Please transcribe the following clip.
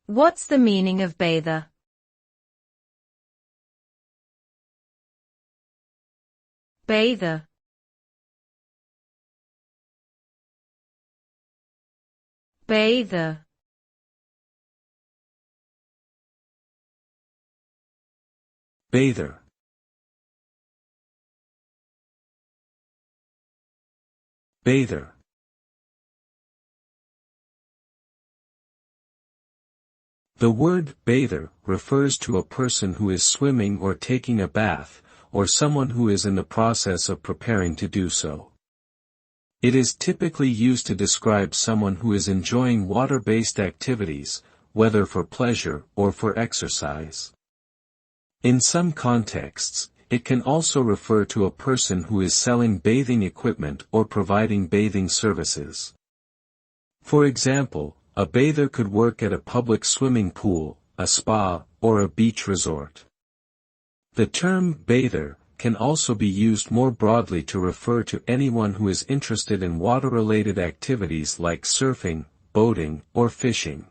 What's the meaning of bather? Bather. Bather. Bather. Bather. The word bather refers to a person who is swimming or taking a bath, or someone who is in the process of preparing to do so. It is typically used to describe someone who is enjoying water-based activities, whether for pleasure or for exercise. In some contexts, it can also refer to a person who is selling bathing equipment or providing bathing services. For example, a bather could work at a public swimming pool, a spa, or a beach resort. The term bather can also be used more broadly to refer to anyone who is interested in water-related activities like surfing, boating, or fishing.